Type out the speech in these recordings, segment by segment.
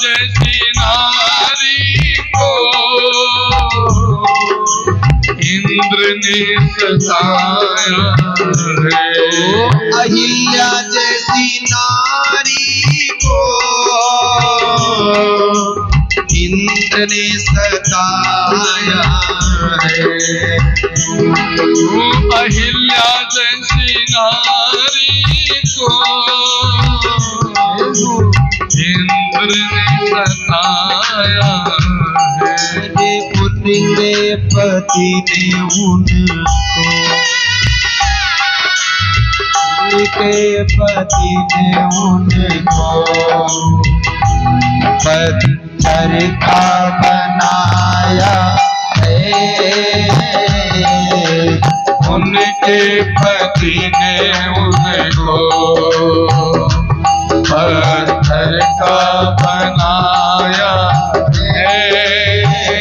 जैसी नारी को इंद्र ने सताया है। अहिल्या जैसी नारी को इंद्र ने सताया है। अहिल्या जैसी नारी को इंद्र ने सताया है। उनके पति ने उनको, उनके पति ने उनको पत्थर का बनाया है। उनके पति ने उनको पत्थर का बनाया है।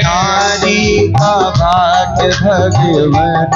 नारी का भाग्य भगवान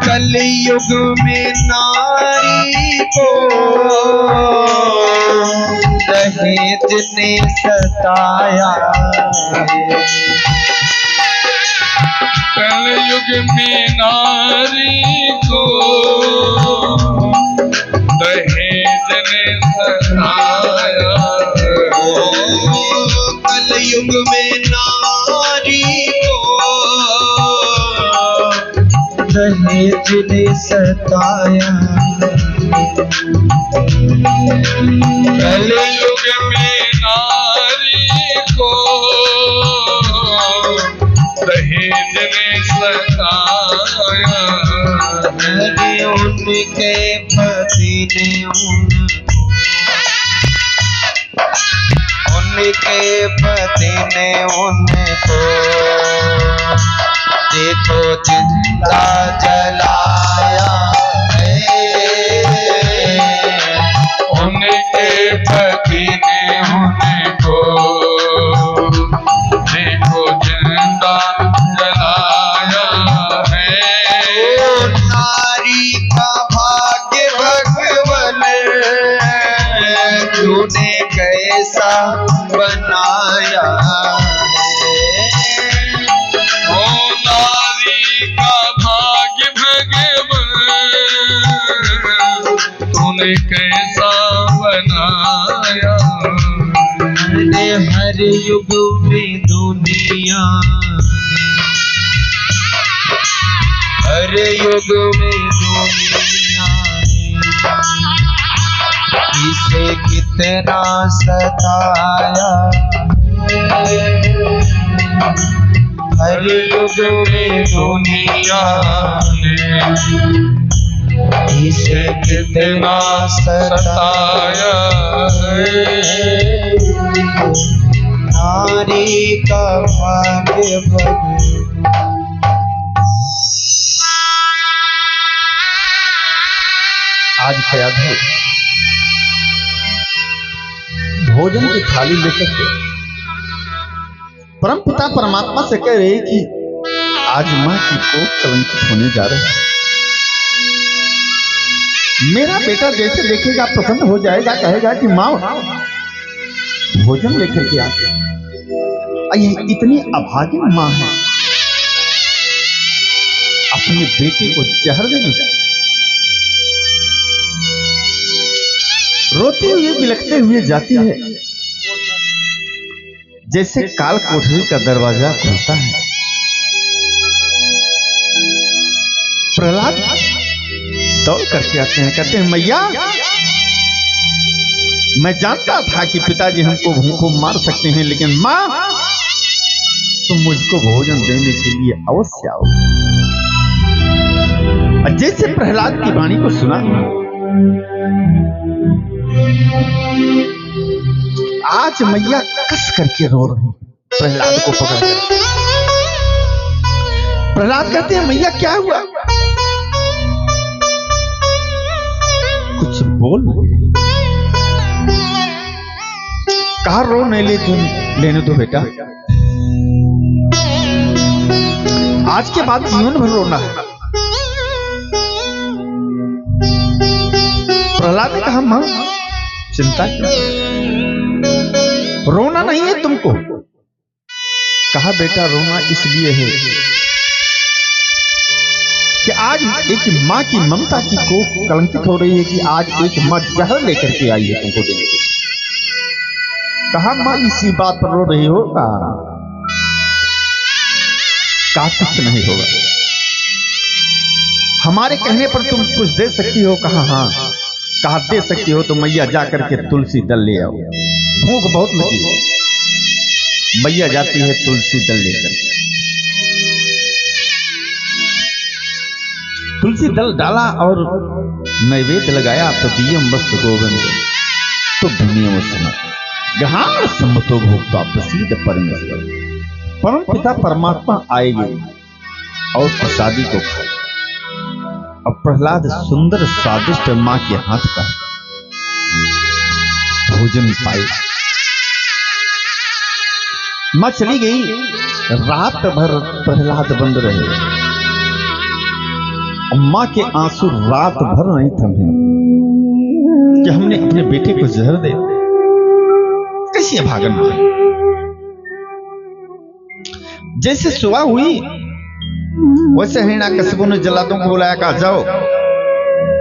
कलयुग में नारी को दहेज ने सताया है। कलयुग में नारी को दहेज ने सताया है। कलयुग में नारी को दहेज ने सताया। कलयुग में नारी को दहेज ने सताया है। उनके पति ने उनके पति ने उनको देखो जिंदा जलाया है। उनके पति ने उनको देखो जिंदा जलाया है। नारी का भाग्य भगवान तूने कैसा बनाया है। तूने कैसा बनाया। हर युग में दुनिया हर युग में दुनिया इसे कितना सताया। हर युग में दुनिया इसे कितना सताया है। नारी का भाग्य आज ख्याल है भोजन की थाली लेकर के परम पिता परमात्मा से कह रहे कि आज माँ की कोख कलंकित होने जा रही है। मेरा बेटा जैसे देखेगा प्रसन्न हो जाएगा, कहेगा कि माँ भोजन लेकर के आते। ये इतनी अभागिन माँ है, अपने बेटे को जहर देने जाए। रोते हुए बिलखते हुए जाती है। जैसे काल कोठरी का दरवाजा खुलता है, दौड़ करके आते हैं, कहते हैं मैया मैं जानता था कि पिताजी हमको भूखों मार सकते हैं, लेकिन माँ तुम मुझको भोजन देने के लिए अवश्य आओ। जैसे प्रहलाद की वाणी को सुना, आज मैया कस करके रो रही प्रहलाद को पकड़ कर। प्रहलाद कहते हैं मैया क्या हुआ, कुछ बोल। कहा रो नहीं ले तुम, लेने दो बेटा, आज के बाद जीवन भर रोना है। प्रहलाद ने कहा मां चिंता क्यों, रोना नहीं है तुमको। कहा बेटा रोना इसलिए है कि आज एक मां की ममता की कोख कलंकित हो रही है कि आज एक मां जहर लेकर के आई है तुमको देने के लिए। कहा मां इसी बात पर रो रही हो? कहा कुछ नहीं होगा, हमारे कहने पर तुम कुछ दे सकती हो? कहा हाँ। कहा दे सकती हो तो मैया जा करके तुलसी दल ले आओ, भूख बहुत लगी है। मैया जाती है तुलसी दल लेकर, तुलसी दल डाला और नैवेद्य लगाया। तो दियम वस्तु गोविंद तो धनियम गहार सम्मतो भोक्ता प्रसिद्ध परमेश्वर। परम पिता परमात्मा आएंगे और प्रसादी को खाए। अब प्रहलाद सुंदर स्वादिष्ट मां के हाथ का भोजन पाए। मां चली गई, रात भर प्रहलाद बंद रहे। मां के आंसू रात भर नहीं थमे कि हमने अपने बेटे को जहर दे, कैसी भागन। जैसे सुबह हुई वैसे हिरण्यकशिपु ने जल्लादों को बुलाया, कहा जाओ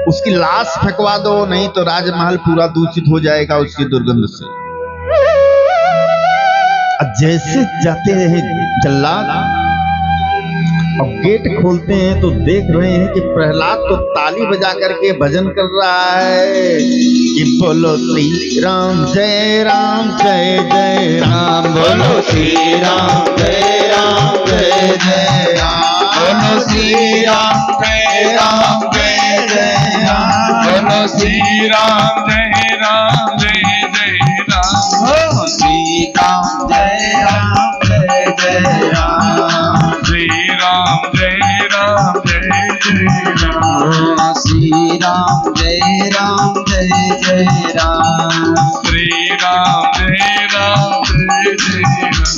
उसकी लाश फेंकवा दो, नहीं तो राजमहल पूरा दूषित हो जाएगा उसकी दुर्गंध से। जैसे जाते हैं जल्लाद, अब गेट खोलते हैं तो देख रहे हैं कि प्रहलाद तो ताली बजा करके भजन कर रहा है कि बोलो श्री राम जय राम जय जय राम, बोलो श्री राम जय राम जय जय राम, बोलो श्री राम जय राम जय जय राम, बोलो श्री राम जय राम जय जय राम, बोलो श्री राम जय राम जय जय राम, श्री राम जय राम जय जय राम, श्री राम जय राम जय जय राम, श्री राम जय राम जय जय राम।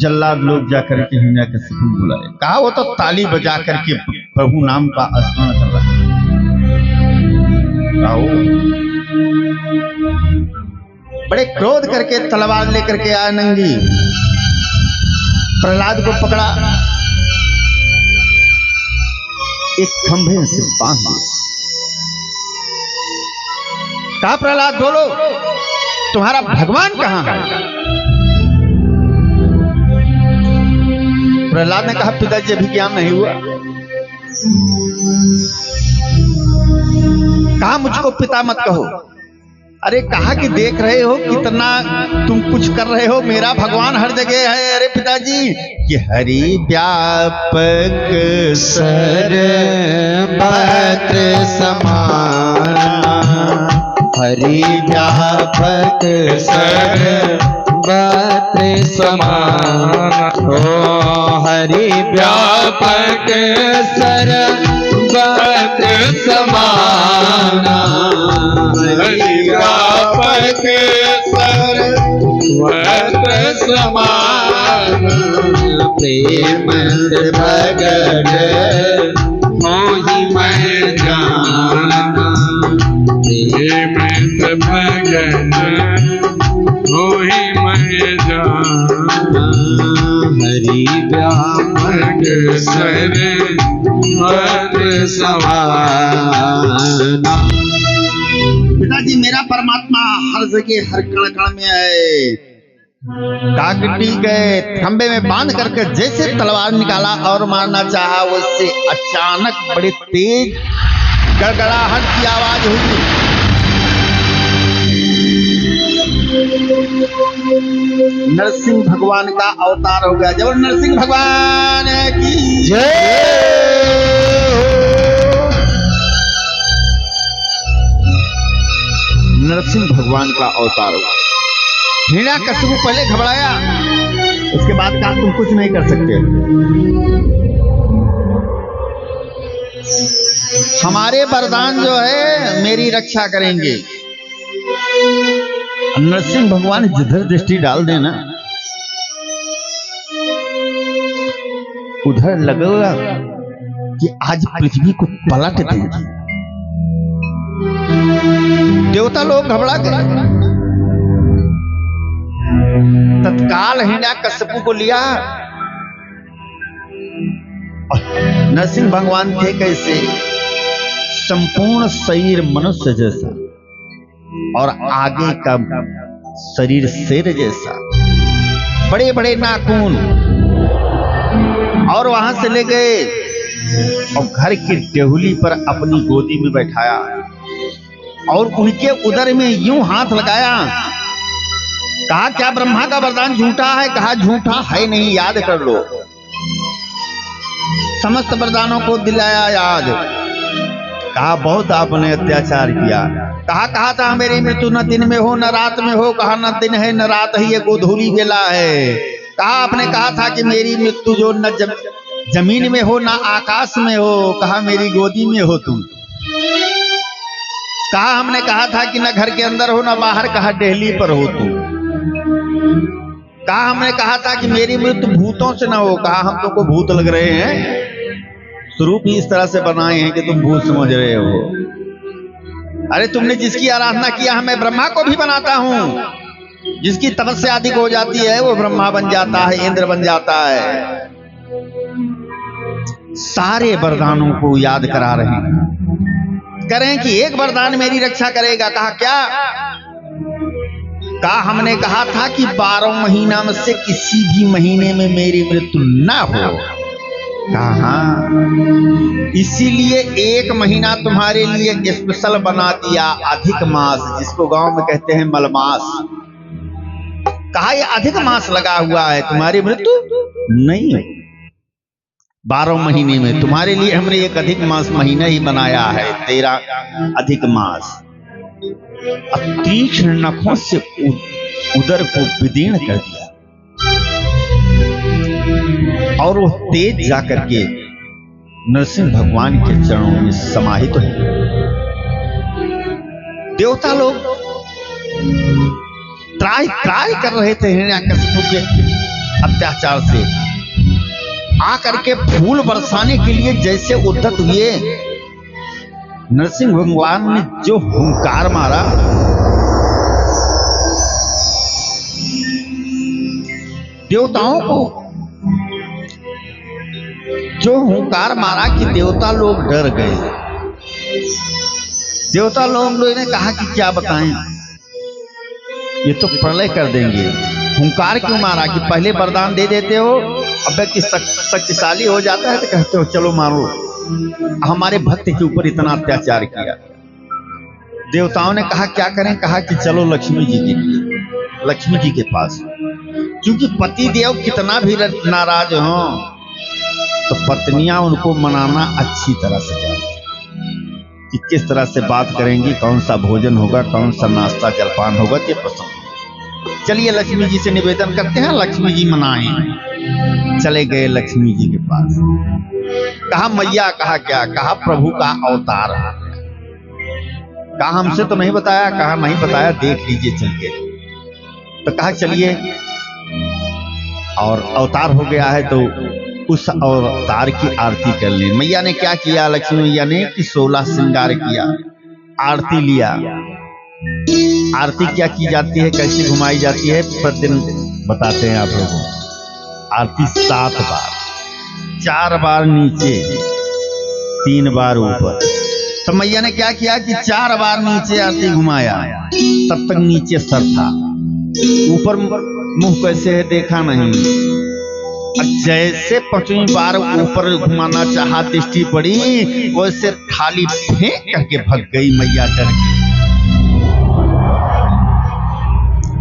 जल्लाद लोग जाकर के हिरण्यकशिपु को बुलाए, कहा वो तो ताली बजा करके प्रभु नाम का स्मरण कर रहा है। बड़े क्रोध करके तलवार लेकर के आया नंगी, प्रहलाद को पकड़ा, एक खंभे से बांध दिया। कहा प्रहलाद बोलो तुम्हारा भगवान कहां है? प्रहलाद ने कहा पिताजी अभी ज्ञान नहीं हुआ। कहा मुझको पिता मत कहो। अरे कहा कि देख रहे हो कितना तुम कुछ कर रहे हो, मेरा भगवान हर जगह है। अरे पिताजी कि हरि व्यापक सर्वत्र समान, हरि व्यापक सर्वत्र समान हो, हरि व्यापक सर्वत्र समान, हरि व्यापक सर्वत्र समान, प्रेम भगत मोहि मैं जाना, प्रेम भगत मोहि मैं जाना, हरि व्यापक सर्वत्र समान। पिताजी मेरा परमात्मा हर जगह हर कण कण में है। काकटी गए खंबे में बांध करके जैसे तलवार निकाला और मारना चाहा, उससे अचानक बड़ी तेज गड़गड़ाहट की आवाज हुई। नरसिंह भगवान का अवतार हो गया। जब नरसिंह भगवान की जय हो। नरसिंह भगवान का अवतार हुआ। हिरण्यकशिपु पहले घबराया, उसके बाद कहा तुम कुछ नहीं कर सकते, हमारे वरदान जो है मेरी रक्षा करेंगे। नरसिंह भगवान जिधर दृष्टि डाल देना उधर लगेगा कि आज पृथ्वी को पलट देंगे। देवता लोग घबरा गए। तत्काल हिरण्यकशिपु को लिया। नरसिंह भगवान थे कैसे? संपूर्ण शरीर मनुष्य जैसा और आगे का शरीर शेर जैसा, बड़े बड़े नाखून, और वहां से ले गए और घर की डेहुली पर अपनी गोदी में बैठाया और उनके उदर में यूं हाथ लगाया। कहा क्या ब्रह्मा का वरदान झूठा है? कहा झूठा है नहीं, याद कर लो। समस्त वरदानों को दिलाया याद। कहा बहुत आपने अत्याचार किया। कहा था मेरी मृत्यु न दिन में हो न रात में हो। कहा न दिन है न रात है, ये गोधूली बेला है। कहा आपने कहा था कि मेरी मृत्यु जो न जमीन में हो न आकाश में हो। कहा मेरी गोदी में हो तुम। कहा हमने कहा था कि न घर के अंदर हो न बाहर, कहा डेहली पर हो तुम। कहा हमने कहा था कि मेरी मृत्यु भूतों से न हो। कहा हम तुमको भूत लग रहे हैं, स्वरूप ही इस तरह से बनाए हैं कि तुम भूत समझ रहे हो। अरे तुमने जिसकी आराधना किया है मैं ब्रह्मा को भी बनाता हूं। जिसकी तपस्या अधिक हो जाती है वो ब्रह्मा बन जाता है, इंद्र बन जाता है। सारे वरदानों को याद करा रहे हैं। करें कि एक वरदान मेरी रक्षा करेगा। कहा क्या? कहा हमने कहा था कि 12 महीना में से किसी भी महीने में मेरी मृत्यु ना हो। कहा इसीलिए एक महीना तुम्हारे लिए स्पेशल बना दिया, अधिक मास, जिसको गांव में कहते हैं मलमास। कहा ये अधिक मास लगा हुआ है, तुम्हारी मृत्यु नहीं है। 12 महीने में तुम्हारे लिए हमने एक अधिक मास महीना ही बनाया है, 13 अधिक मास। तीक्ष्ण नखों से उदर को विदीर्ण कर दिया और वो तेज जाकर के नरसिंह भगवान के चरणों में समाहित हो। देवता लोग त्राय कर रहे थे हिरण्यकशिपु के अत्याचार से। आकर के फूल बरसाने के लिए जैसे उद्यत हुए, नरसिंह भगवान ने जो हुंकार मारा, देवताओं को जो हुंकार मारा कि देवता लोग डर गए। देवता लोगों ने कहा कि क्या बताएं, ये तो प्रलय कर देंगे। हुंकार क्यों मारा? कि पहले वरदान दे देते हो, अब व्यक्ति शक्तिशाली हो जाता है तो कहते हो चलो मारो। हमारे भक्त के ऊपर इतना अत्याचार किया। देवताओं ने कहा क्या करें? कहा कि चलो लक्ष्मी जी के पास। क्योंकि पति देव कितना भी नाराज हो तो पत्नियां उनको मनाना अच्छी तरह से जानती। कि किस तरह से बात करेंगी, कौन सा भोजन होगा, कौन सा नाश्ता जलपान होगा, ये पसंद। चलिए लक्ष्मी जी से निवेदन करते हैं, लक्ष्मी जी मनाएं। चले गए लक्ष्मी जी के पास, कहा मैया, कहा क्या, कहा प्रभु का अवतार। कहा हमसे तो नहीं बताया, कहा नहीं बताया, देख लीजिए चल के। तो कहा चलिए, और अवतार हो गया है तो उस अवतार की आरती कर ले। मैया ने क्या किया, लक्ष्मी मैया ने कि 16 श्रृंगार किया, आरती लिया। आरती क्या की जाती है, कैसे घुमाई जाती है, प्रतिदिन बताते हैं आप लोगों। आरती 7 बार, 4 बार नीचे, 3 बार ऊपर। तो मैया ने क्या किया कि 4 बार नीचे आरती घुमाया, तब तक नीचे सर था, ऊपर मुंह कैसे है देखा नहीं। जैसे 5वीं बार ऊपर घुमाना चाहा, दृष्टि पड़ी, वैसे थाली फेंक करके भग गई मैया डर के।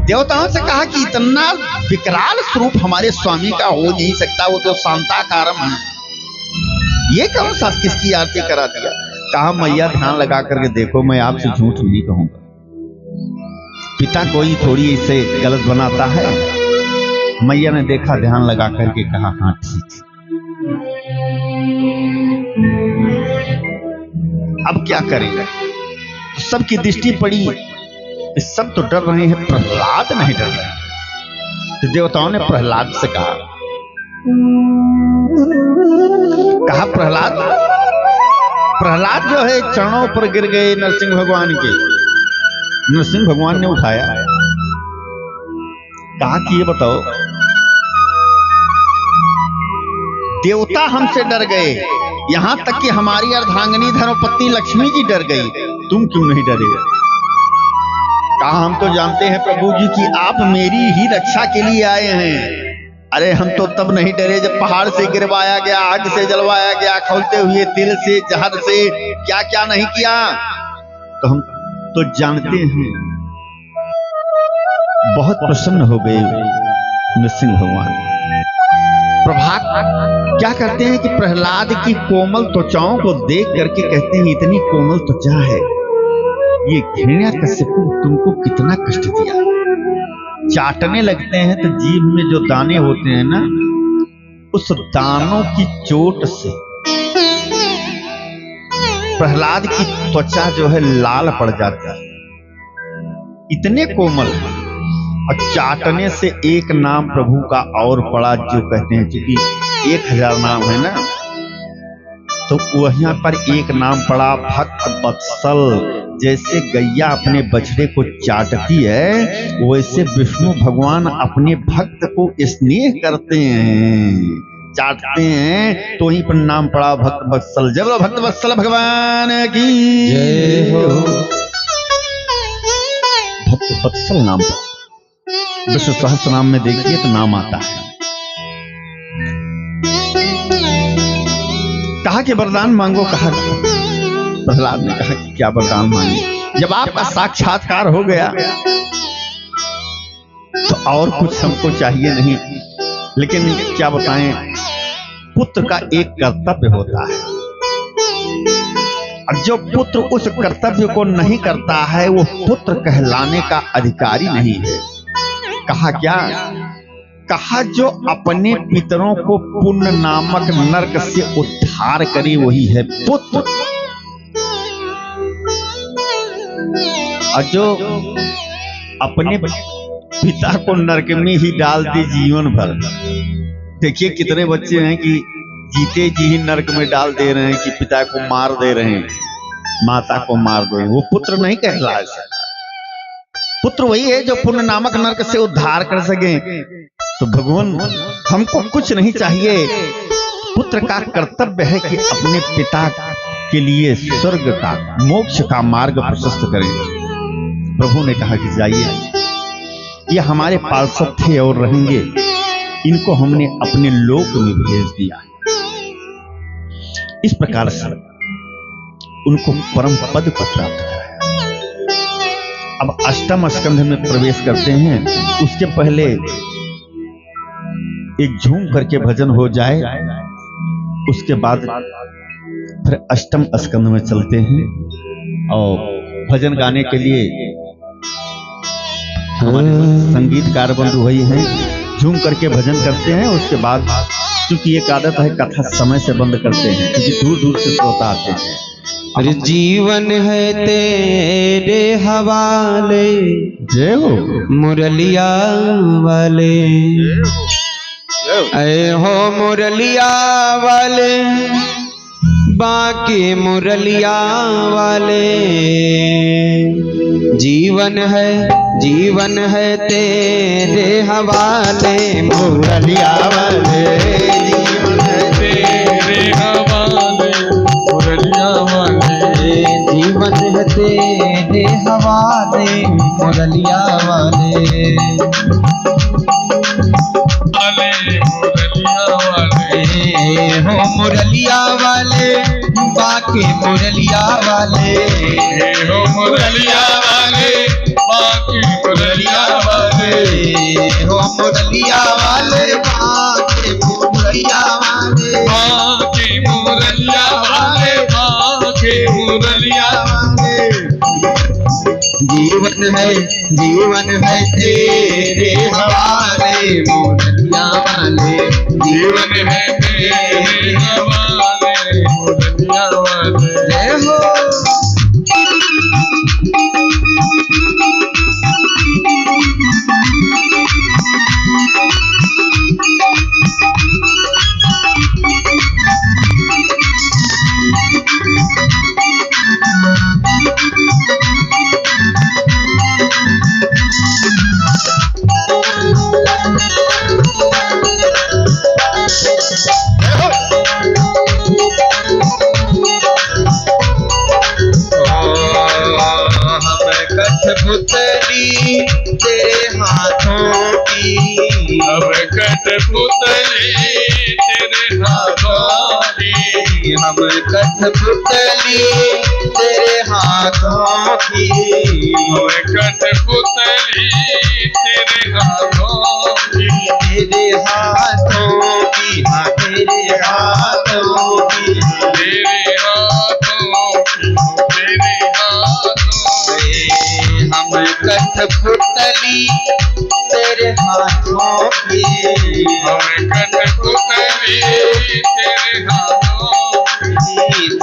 देवताओं से कहा कि इतना विकराल स्वरूप हमारे स्वामी का हो नहीं सकता, वो तो शांताकारम है, ये कौन सा किसकी आरती करा दिया। कहा मैया ध्यान लगा करके देखो, मैं आपसे झूठ नहीं कहूंगा, पिता कोई थोड़ी इसे गलत बनाता है। मैया ने देखा, ध्यान लगा करके कहा हाँ ठीक। अब क्या करेंगे, सबकी दृष्टि पड़ी, सब तो डर रहे हैं, प्रहलाद नहीं डर रहे। तो देवताओं ने प्रहलाद से कहा प्रहलाद, प्रहलाद जो है चरणों पर गिर गए नरसिंह भगवान के। नरसिंह भगवान ने उठाया, कहा कि ये बताओ, देवता हमसे डर गए, यहां तक कि हमारी अर्धांगिनी धर्मपत्नी लक्ष्मी जी डर गई, तुम क्यों नहीं डरे। कहा हम तो जानते हैं प्रभु जी कि आप मेरी ही रक्षा के लिए आए हैं। अरे हम तो तब नहीं डरे जब पहाड़ से गिरवाया गया, आग से जलवाया गया, खौलते हुए तिल से, जहर से, क्या क्या नहीं किया। तो हम तो जानते हैं। बहुत प्रसन्न हो गए नरसिंह भगवान। प्रभात क्या करते हैं कि प्रहलाद की कोमल त्वचाओं को देख करके कहते हैं, इतनी कोमल त्वचा है, ये हिरण्यकश्यपु तुमको कितना कष्ट दिया। चाटने लगते हैं तो जीभ में जो दाने होते हैं ना, उस दानों की चोट से प्रहलाद की त्वचा जो है लाल पड़ जाती है, इतने कोमल। और चाटने से एक नाम प्रभु का और पड़ा, जो कहते हैं क्योंकि 1000 नाम है ना, तो वहां पर एक नाम पड़ा भक्त वत्सल। जैसे गैया अपने बछड़े को चाटती है, वैसे विष्णु भगवान अपने भक्त को स्नेह करते हैं, चाटते हैं, तो वहीं पर नाम पड़ा भक्त वत्सल। जब भक्त वत्सल भगवान की जय हो। भक्त वत्सल नाम पड़ा, विष्णु सहस्त्र नाम में देखिए तो नाम आता है। कहा कि वरदान मांगो। कहा प्रहलाद ने कहा कि क्या वरदान मांगे। जब आपका साक्षात्कार हो गया तो और कुछ हमको चाहिए नहीं, लेकिन क्या बताएं, पुत्र का एक कर्तव्य होता है, और जो पुत्र उस कर्तव्य को नहीं करता है वो पुत्र कहलाने का अधिकारी नहीं है। कहा क्या, कहा जो अपने पितरों को पुण्य नामक नरक से उद्धार करे वही है पुत्र, और जो अपने पिता को नरक में ही डाल दे जीवन भर। देखिए कितने बच्चे हैं कि जीते जी ही नरक में डाल दे रहे हैं, कि पिता को मार दे रहे हैं, माता को मार दे, वो पुत्र नहीं कहला सकता। पुत्र वही है जो पुण्य नामक नरक से उद्धार कर सके। तो भगवान हमको कुछ नहीं चाहिए, पुत्र का कर्तव्य है कि अपने पिता के लिए स्वर्ग का, मोक्ष का मार्ग प्रशस्त करें। प्रभु ने कहा कि जाइए, ये हमारे पार्षद थे और रहेंगे, इनको हमने अपने लोक में भेज दिया। इस प्रकार से उनको परम पद को प्राप्त कराया। अब अष्टम स्कंध में प्रवेश करते हैं, उसके पहले एक झूम करके भजन हो जाए, उसके बाद फिर अष्टम स्कंद में चलते हैं और भजन गाने के लिए हमारे संगीतकार बंधु भाई हैं, झूम करके भजन करते हैं। उसके बाद क्योंकि एक आदत है कथा समय से बंद करते हैं क्योंकि दूर दूर से श्रोता आते हैं। अरे जीवन है तेरे हवाले, जय हो मुरलिया वाले, ऐ हो मुरलिया वाले, बाकी मुरलिया वाले। जीवन है तेरे हवाले, मुरलिया वाले। जीवन है तेरे हवाले मुरलिया वाले, जीवन है तेरे हवाले, मुरलिया वाले। मुरलिया वाले हो मुरलिया वाले, बाकी मुरलिया वाले, हो मुरलिया वाले, बाकी मुरलिया वाले, हो मुरलिया वाले, बाकी मुरलिया वाले, बाकी मुरलिया वाले, बाकी मुरलिया वाले। जीवन है तेरे हवाले, मुरलिया वाले। जीवन है तेरे हवाले मुरलिया वाले। जय हो। कठपुतली तेरे हाथों की, अब कठपुतली तेरे हाथों की, हम कठपुतली तेरे हाथों की, अब कठपुतली तेरे हाथों की, तेरे हाथों की, हाँ तेरे हाथों की, तेरे हाथों की, तेरे हाथों की। हम कठपुतली तेरे हाथों की, हम कठपुतली तेरे हाथों की।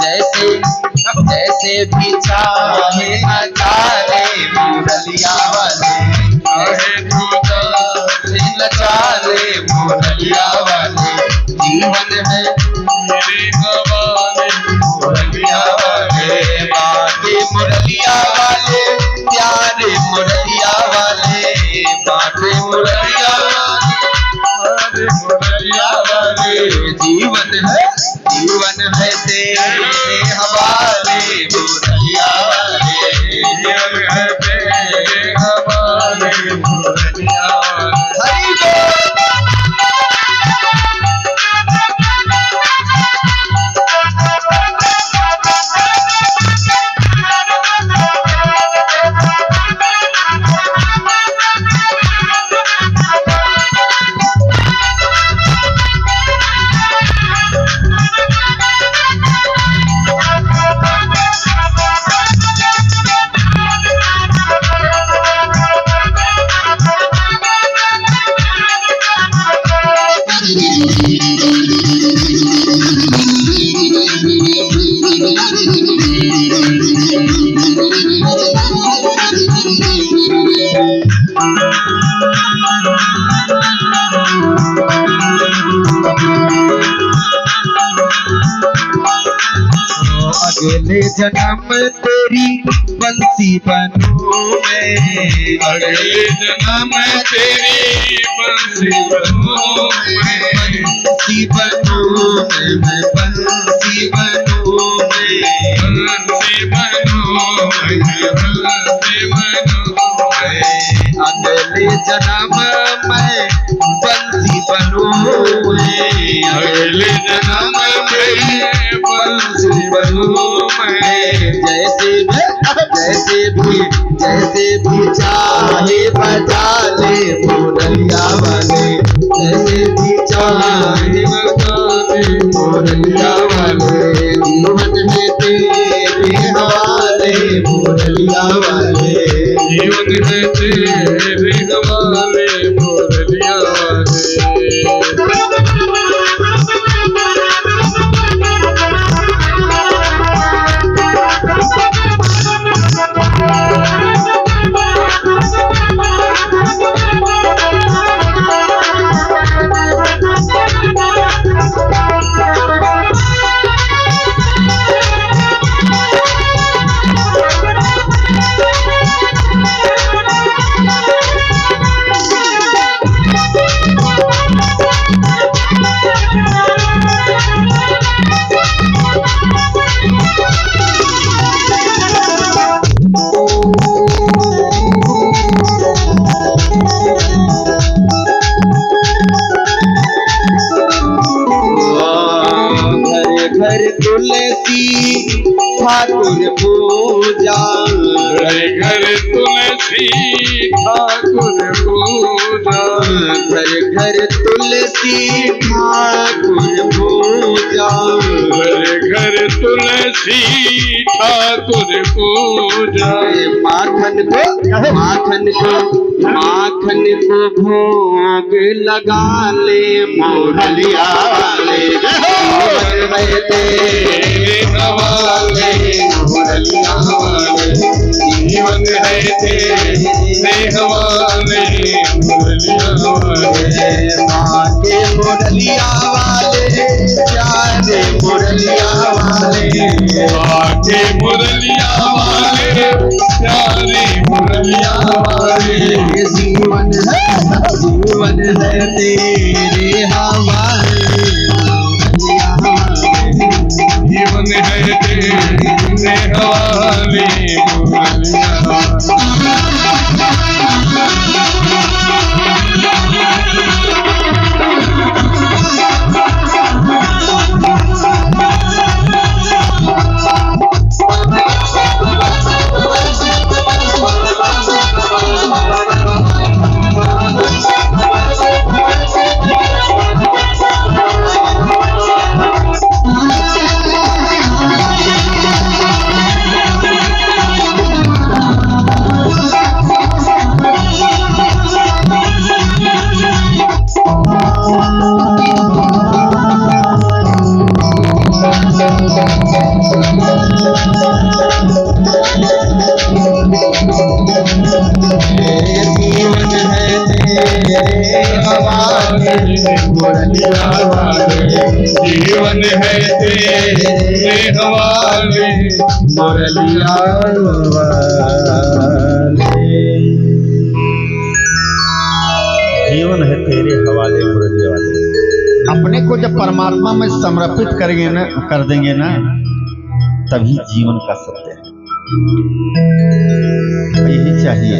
जैसे भी चाहे नचाले, मुरलिया वाले। चाहे तू नचाले, मुरलिया वाले। जीवन है तेरे हवाले मुरलिया वाले, बाटे मुरलिया वाले, प्यारे मुरलिया वाले, बाटे मुरलिया वाले, मुरलिया वाले। जीवन है तेरे हवाले, मुरलिया वाले। जीवन है तेरे हवाले मुरलिया वाले। हरि बोल। अगले जन्म तेरी बंसी बनूं मैं, अगले जन्म तेरी बंसी बनूं मैं, बंसी बनूं मैं, बंसी बनूं मैं, बंसी बनूं मैं, बंसी बनूं मैं। अगले जन्म मैं बंसी बनूं मैं, अगले जन्म में बंसी बनूं मैं। जैसे भी चाहे बजा ले, मुरलिया वाले। जैसे भी चाहे बजा ले, मुरलिया वाले। जीवन जीवन है तेरे हवाले मुरलिया घर तुलसी ठाकुर पूजा, घर तुलसी ठाकुर पूजा, घर तुलसी ठाकुर पूजा, घर तुलसी ठाकुर पूजा। माखन को भोग लगा ले मुरलिया वाले, तेरे हवाले मुरलिया वाले, जीवन है तेरे हवाले मुरलिया वाले। माँ के मुरलिया वाले प्यारे मुरलिया वाले, माँ के मुरलिया वाले प्यारे मुरलिया वाले। जीवन है तेरे हवाले मुरलिया वाले, जीवन है तेरे हवाले मुरलिया जीवन है तेरे हवाले मुरलिया वाले, जीवन है तेरे हवाले मुरलिया वाले। अपने को जब परमात्मा में समर्पित करेंगे ना, कर देंगे ना, तभी जीवन का सत्य है। यही चाहिए।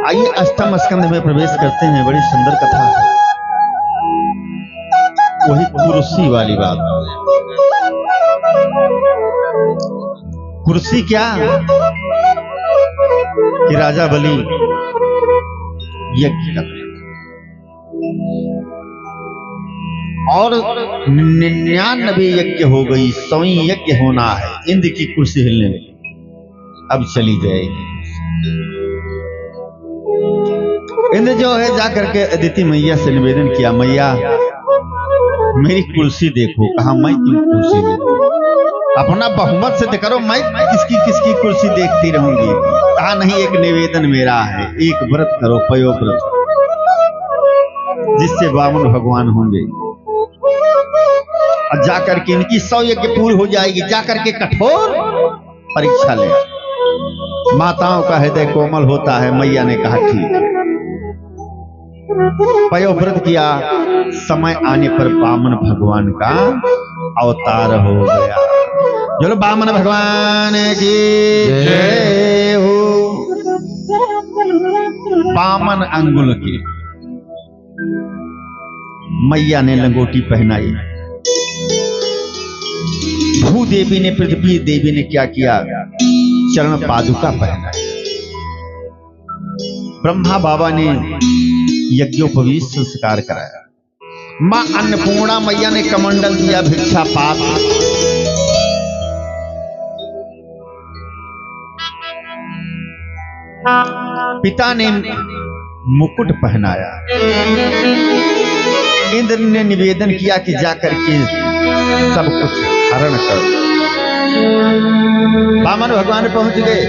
आइए अष्टम स्कंद में प्रवेश करते हैं। बड़ी सुंदर कथा है, वही कुर्सी वाली बात। कुर्सी क्या कि राजा बलि यज्ञ कर और 99 यज्ञ हो गई, 100वीं यज्ञ होना है। इंद्र की कुर्सी हिलने लगी, अब चली जाएगी। इंद्र जो है जाकर के अदिति मैया से निवेदन किया, मैया मेरी कुर्सी देखो। कहा मैं क्यों कुर्सी देखूं, अपना बहुमत सिद्ध करो, मैं किसकी कुर्सी देखती रहूंगी। कहा नहीं, एक निवेदन मेरा है, एक व्रत करो, पयो व्रत, जिससे वामन भगवान होंगे। और जाकर के इनकी 100 यज्ञ पूरी हो जाएगी। जाकर के कठोर परीक्षा ले। माताओं का हृदय कोमल होता है। मैया ने कहा ठीक है। पयोव्रत किया। समय आने पर वामन भगवान का अवतार हो गया। चलो वामन भगवान की जय हो। वामन अंगुल की मैया ने लंगोटी पहनाई। भूदेवी ने, पृथ्वी देवी ने क्या किया, चरण पादुका पहनाई। ब्रह्मा बाबा ने यज्ञोपवीत संस्कार कराया। मां अन्नपूर्णा मैया ने कमंडल दिया, भिक्षा पात। पिता ने मुकुट पहनाया। इंद्र ने निवेदन किया कि जाकर के सब कुछ हरण कर। वामन भगवान पहुंच गए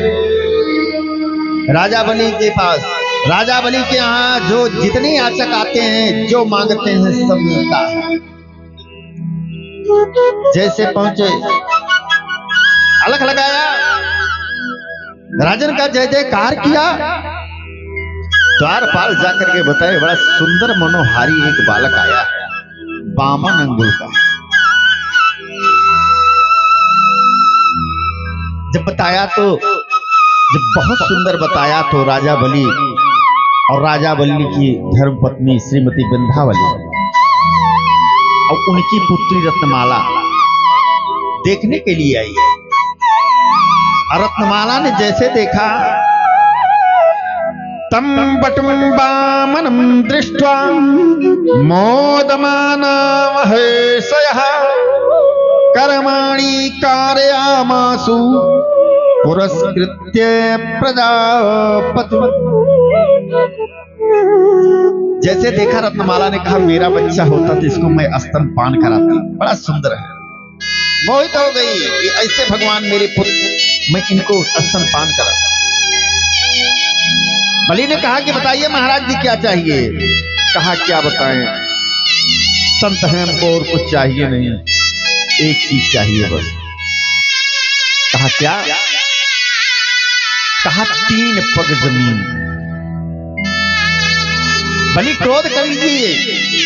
राजा बलि के पास। राजा बलि के यहाँ जो जितने याचक आते हैं, जो मांगते हैं, सब मिलता है। जैसे पहुंचे, अलख लगाया, राजन का जय जयकार किया। द्वारपाल जाकर के बताए, बड़ा सुंदर मनोहारी एक बालक आया है, बामन अंगुल का। जब बताया तो, जब बहुत सुंदर बताया तो राजा बलि और राजा बलि की धर्मपत्नी श्रीमती विंध्यावली और उनकी पुत्री रत्नमाला देखने के लिए आई। और रत्नमाला ने जैसे देखा, तम बटुम वामनम दृष्ट्वा मोदमाना महेशयः कर्माणि कारयामासु पुरस्कृत्य प्रजापति। जैसे देखा रत्नमाला ने कहा, मेरा बच्चा होता तो इसको मैं स्तनपान कराती, बड़ा सुंदर है। मोहित हो गई कि ऐसे भगवान मेरे पुत्र, मैं इनको स्तनपान कराता। बलि ने कहा कि बताइए महाराज जी क्या चाहिए। कहा क्या बताएं, संत हैं, हमको और कुछ चाहिए नहीं, एक चीज चाहिए बस। कहा क्या? कहा 3 पग जमीन। बलि क्रोध कर लीजिए।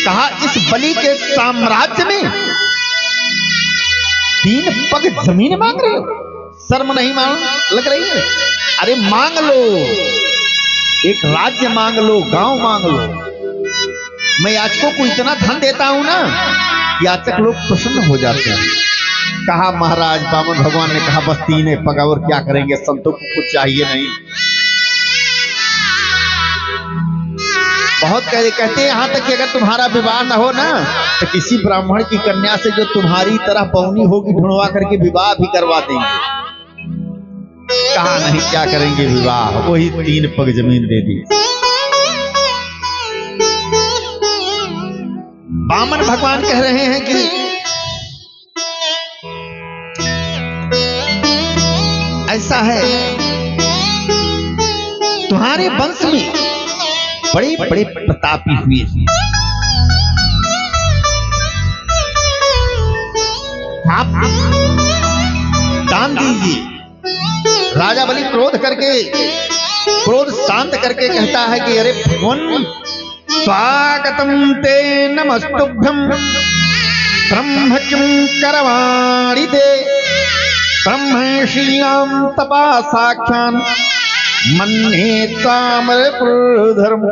कहा इस बलि के साम्राज्य में 3 पग जमीन मांग रहे हो? शर्म नहीं लग रही है? अरे मांग लो, एक राज्य मांग लो, गांव मांग लो। मैं याचकों को इतना धन देता हूं ना, याचक लोग प्रसन्न हो जाते हैं। कहा महाराज, वामन भगवान ने कहा बस 3 पग, और क्या करेंगे, संतों को कुछ चाहिए नहीं। बहुत कहते हैं यहां तक कि अगर तुम्हारा विवाह न हो ना, तो किसी ब्राह्मण की कन्या से जो तुम्हारी तरह पौनी होगी ढूंढवा करके विवाह भी करवा देंगे। कहा नहीं, क्या करेंगे विवाह, वही 3 पग जमीन दे दी। वामन भगवान कह रहे हैं कि ऐसा है, तुम्हारे वंश में बड़े बड़े प्रतापी हुए, आप दान दीजिए। राजा बलि क्रोध शांत करके कहता है कि अरे भगवान, स्वागतम ते नमस्तुभ्यं ब्रह्म किं करवाणि ते ब्रह्मर्षीणां तपा साख्यान् मन्ये ताम्रपुरधरम्।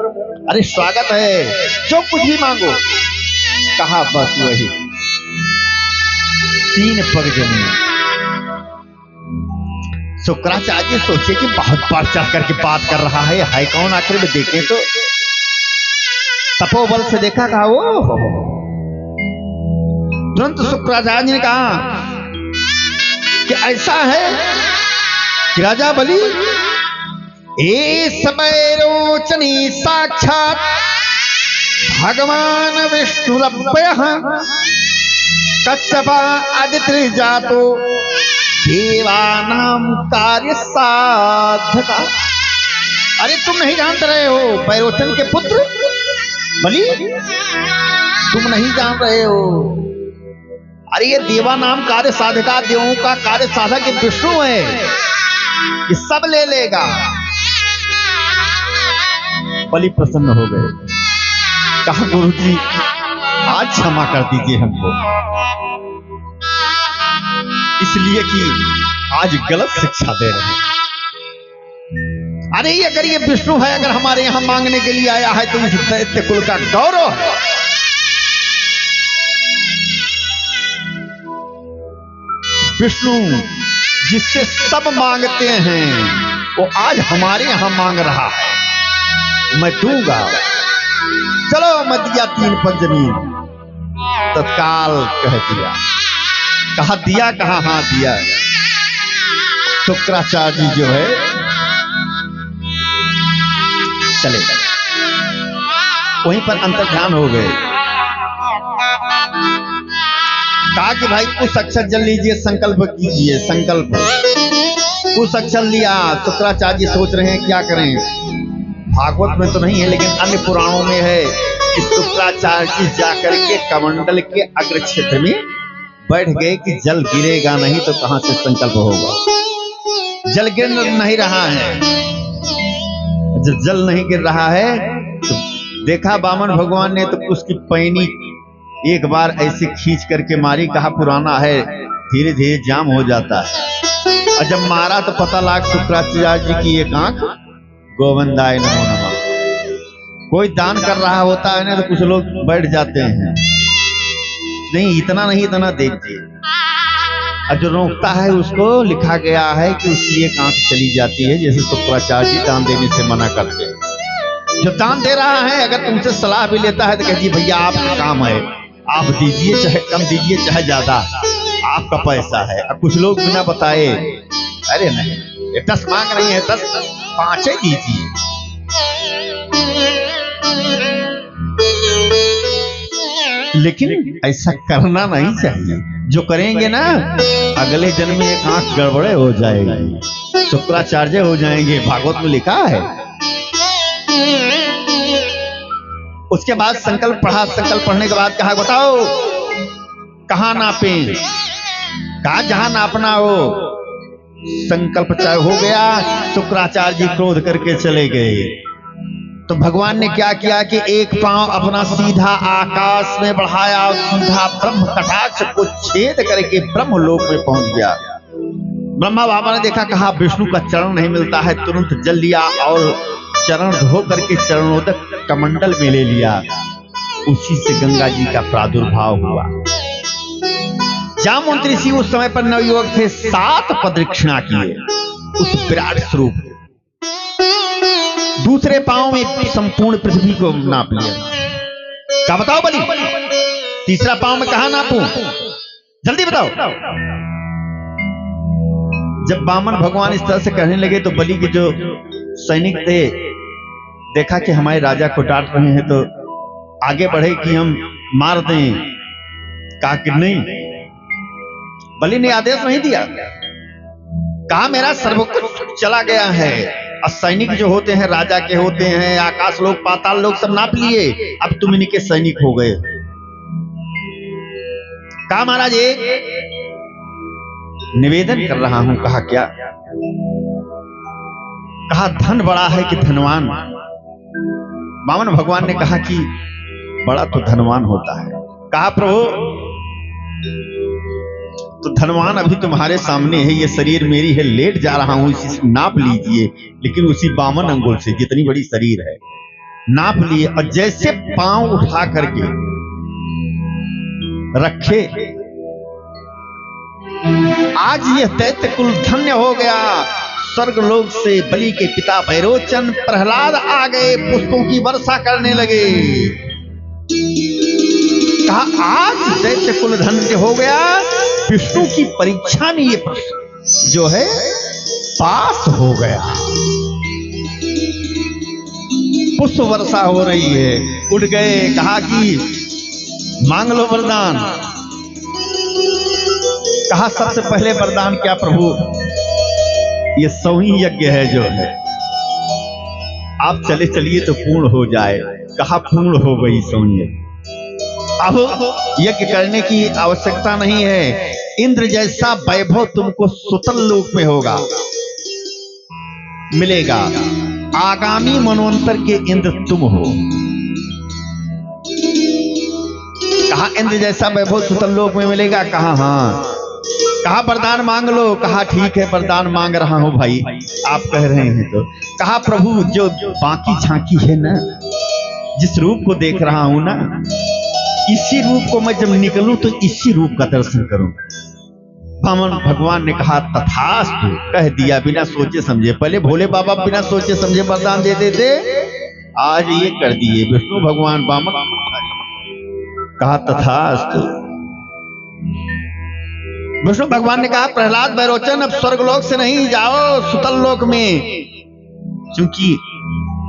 अरे स्वागत है, जो कुछ भी मांगो। कहा बस वही 3 पग जमीन। शुक्राचार्य सोचे कि बहुत बढ़ चढ़ करके बात कर रहा है कौन, आखिर में देखें तो तपोबल से देखा। कहा वो तुरंत शुक्राचार्य ने कहा कि ऐसा है कि राजा बलि, ए समय रोचनी साक्षात भगवान विष्णुरभ्यः कच्छपा आदित्य जातो देवानाम कार्य साधका। अरे तुम नहीं जानते रहे हो, पैरोचन के पुत्र बलि, तुम नहीं जान रहे हो। अरे ये देवा नाम कार्य साधका, देवों का कार्य साधक विष्णु है, ये सब ले लेगा। बलि प्रसन्न हो गए। कहा गुरुजी आज क्षमा कर दीजिए हमको, इसलिए कि आज गलत शिक्षा दे रहे हैं। अरे अगर ये विष्णु है, अगर हमारे यहां मांगने के लिए आया है तो इस दैत्य कुल का गौरव है। विष्णु जिससे सब मांगते हैं, वो आज हमारे यहां मांग रहा है, मैं दूंगा। चलो मैं दिया 3 पग जमीन। तत्काल कह दिया। कहा दिया? कहा हाँ दिया। शुक्राचार्य जी जो है चले वहीं पर अंतर ध्यान हो गए। कहा कि भाई कुछ अक्षर जल लीजिए, संकल्प कीजिए। संकल्प कुछ अक्षर लिया। शुक्राचार्य जी सोच रहे हैं क्या करें। भागवत में तो नहीं है लेकिन अन्य पुराणों में है कि शुक्राचार्य जी जाकर के कमंडल के अग्र क्षेत्र में बैठ गए कि जल गिरेगा नहीं तो कहां से संकल्प होगा। जल गिर नहीं रहा है। जब जल नहीं गिर रहा है तो देखा वामन भगवान ने तो उसकी पैनी एक बार ऐसे खींच करके मारी। कहा पुराना है, धीरे धीरे जाम हो जाता है। और जब मारा तो पता लगा शुक्राचार्य जी की एक आंख गोविंदाय नमो नमः। कोई दान कर रहा होता है ना तो कुछ लोग बैठ जाते हैं, नहीं इतना नहीं इतना देखिए। और जो रोकता है उसको लिखा गया है कि उसकी एक आंख चली जाती है। जैसे शुक्राचार्य जी दान देने से मना करते हैं। जो दान दे रहा है अगर तुमसे सलाह भी लेता है तो कहती भैया आपका काम है, आप दीजिए, चाहे कम दीजिए चाहे ज्यादा, आपका पैसा है। अब कुछ लोग बिना बताए अरे नहीं 10 मांग रही है 10 5 दीजिए। लेकिन ऐसा करना नहीं चाहिए। जो करेंगे ना अगले जन्म में एक आंख गड़बड़े हो जाएगी, शुक्राचार्य हो जाएंगे, भागवत में लिखा है। उसके बाद संकल्प पढ़ा। संकल्प पढ़ने के बाद कहा बताओ कहां नापे। कहा जहां नापना हो। संकल्प चाहे हो गया। शुक्राचार्य जी क्रोध करके चले गए। तो भगवान ने क्या किया कि एक पांव अपना सीधा आकाश में बढ़ाया और सीधा ब्रह्म कटाक्ष को छेद करके ब्रह्मलोक में पहुंच गया। ब्रह्मा बाबा ने देखा, कहा विष्णु का चरण नहीं मिलता है। तुरंत जल लिया और चरण धो करके चरणोदक कमंडल में ले लिया। उसी से गंगा जी का प्रादुर्भाव हुआ। जामवंत ऋषि उस समय पर नवयुवक थे। 7 प्रदक्षिणा किए उस विराट स्वरूप। दूसरे पांव में संपूर्ण पृथ्वी को नाप लिया। क्या बताओ बलि, तीसरा पांव में कहा नापूं, जल्दी बताओ। जब वामन भगवान इस तरह से कहने लगे तो बलि के जो सैनिक थे देखा कि हमारे राजा को डांट रहे हैं तो आगे बढ़े कि हम मार दें। कहा कि नहीं, बलि ने आदेश नहीं दिया। कहा मेरा सर्वोत्कृष्ट चला गया है। और सैनिक जो होते हैं राजा के होते हैं, आकाश लोग पाताल लोग सब नाप लिए, अब तुम इनके सैनिक हो गए। कहा महाराज निवेदन कर रहा हूं। कहा क्या। कहा धन बड़ा है कि धनवान। वामन भगवान ने कहा कि बड़ा तो धनवान होता है। कहा प्रभु तो धनवान अभी तुम्हारे सामने है, ये शरीर मेरी है, लेट जा रहा हूं, इसी से नाप लीजिए। लेकिन उसी 52 अंगुल से जितनी बड़ी शरीर है नाप लिए। और जैसे पांव उठा करके रखे, आज यह दैत्य कुल धन्य हो गया। स्वर्गलोक से बलि के पिता भैरोचन प्रहलाद आ गए, पुष्पों की वर्षा करने लगे। कहा आज दैत्य कुल धन्य हो गया। विष्णु की परीक्षा में ये प्रश्न जो है पास हो गया। पुष्प वर्षा हो रही है। उठ गए। कहा कि मांग लो वरदान। कहा सबसे पहले वरदान क्या प्रभु, ये 100वीं यज्ञ है जो है, आप चले चलिए तो पूर्ण हो जाए। कहा पूर्ण हो गई 100वीं। अब यज्ञ करने की आवश्यकता नहीं है। इंद्र जैसा वैभव तुमको सुतल लोक में होगा, मिलेगा। आगामी मनवंतर के इंद्र तुम हो। कहा इंद्र जैसा वैभव सुतल लोक में मिलेगा। कहा हाँ। कहा वरदान मांग लो। कहा ठीक है वरदान मांग रहा हूं भाई, आप कह रहे हैं तो। कहा प्रभु जो बाकी झांकी है ना, जिस रूप को देख रहा हूं ना, इसी रूप को मैं जब निकलूं तो इसी रूप का दर्शन करूं। वामन भगवान ने कहा तथास्तु, कह दिया बिना सोचे समझे। पहले भोले बाबा बिना सोचे समझे वरदान दे देते, आज ये कर दिए विष्णु भगवान वामन। कहा तथास्तु। विष्णु भगवान ने कहा प्रहलाद भैरोचन अब स्वर्गलोक से नहीं जाओ, सुतल लोक में, क्योंकि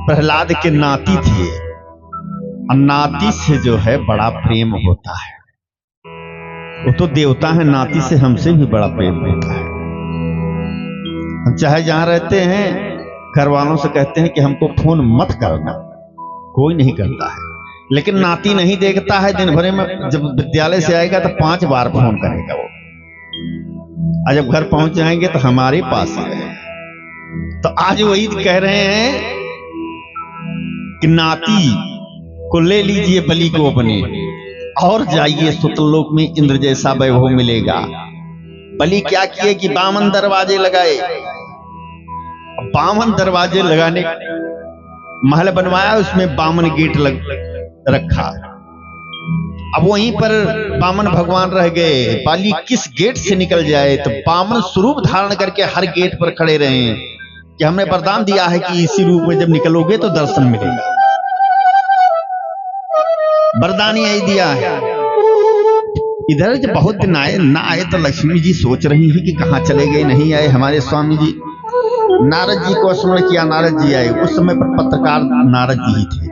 प्रहलाद के नाती थे, और नाती से जो है बड़ा प्रेम होता है। वो तो देवता है, नाती से हमसे भी बड़ा प्रेम होता है। हम चाहे जहां रहते हैं घर वालों से कहते हैं कि हमको फोन मत करना, कोई नहीं करता है, लेकिन नाती नहीं देखता है। दिन भर में जब विद्यालय से आएगा तो 5 बार फोन करेगा वो, और जब घर पहुंच जाएंगे तो हमारे पास ही रहेगा। तो आज वही कह रहे हैं कि नाती को ले लीजिए बलि को अपने, और जाइए सुतलोक में इंद्र जैसा वैभव मिलेगा। बलि क्या किए कि 52 दरवाजे लगाए, 52 दरवाजे लगाने महल बनवाया, उसमें 52 गेट रखा। अब वहीं पर 52 भगवान रह गए। बलि किस गेट से निकल जाए, तो 52 स्वरूप धारण करके हर गेट पर खड़े रहे कि हमने वरदान दिया है कि इसी रूप में जब निकलोगे तो दर्शन मिलेगा। वरदान यही दिया है। इधर जब बहुत दिन आए ना आए तो लक्ष्मी जी सोच रही हैं कि कहाँ चले गए, नहीं आए हमारे स्वामी जी। नारद जी को स्मरण किया, नारद जी आए। उस समय पर पत्रकार नारद जी ही थे।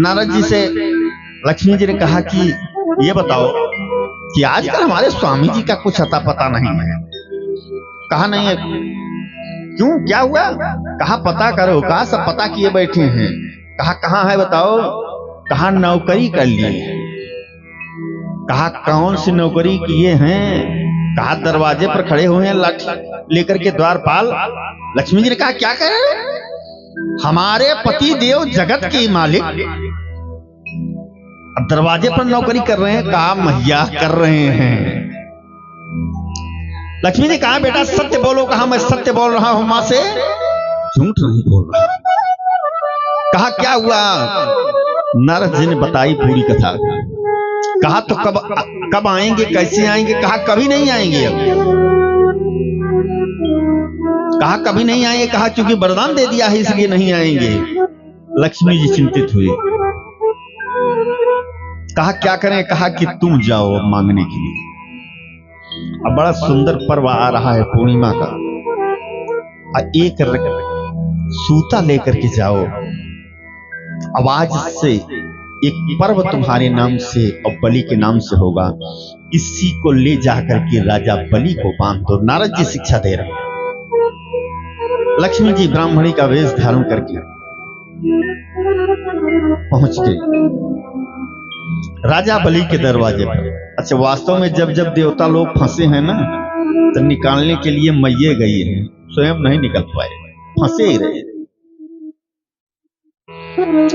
नारद जी से लक्ष्मी जी ने कहा कि ये बताओ कि आजकल हमारे स्वामी जी का कुछ अता पता नहीं है। कहा नहीं है, क्यों क्या हुआ? कहा पता करो। कहा सब पता किए बैठे हैं। कहा कहाँ है बताओ? कहा नौकरी कर लिए। कहा कौन सी नौकरी किए हैं? कहा दरवाजे पर खड़े हुए हैं लाठी लेकर के द्वारपाल। लक्ष्मी जी ने कहा क्या कह रहे हैं? हमारे पति देव जगत के मालिक दरवाजे पर नौकरी कर रहे हैं। कहा मैया कर रहे हैं। लक्ष्मी जी कहा बेटा सत्य बोलो। कहा मैं सत्य बोल रहा हूं मां से, झूठ नहीं बोल रहा। कहा क्या हुआ? नारद जी ने बताई पूरी कथा। कहा तो कब आएंगे, कैसे आएंगे? कहा कभी नहीं आएंगे। अब कहा कभी नहीं आएंगे। कहा क्योंकि वरदान दे दिया है इसलिए नहीं आएंगे। लक्ष्मी जी चिंतित हुई। कहा क्या करें? कहा कि तुम जाओ मांगने के लिए। अब बड़ा सुंदर पर्व आ रहा है पूर्णिमा का, एक सूता लेकर के जाओ। अब आज से एक पर्व तुम्हारे नाम से और बलि के नाम से होगा। इसी को ले जाकर के राजा बलि को बांध दो। नारद जी शिक्षा दे रहे हैं। लक्ष्मी जी ब्राह्मणी का वेश धारण करके पहुंच गई राजा बलि के दरवाजे पर। अच्छा, वास्तव में जब जब देवता लोग फंसे हैं ना, तो निकालने के लिए मैये गई है, स्वयं नहीं निकल पाए, फंसे ही रहे।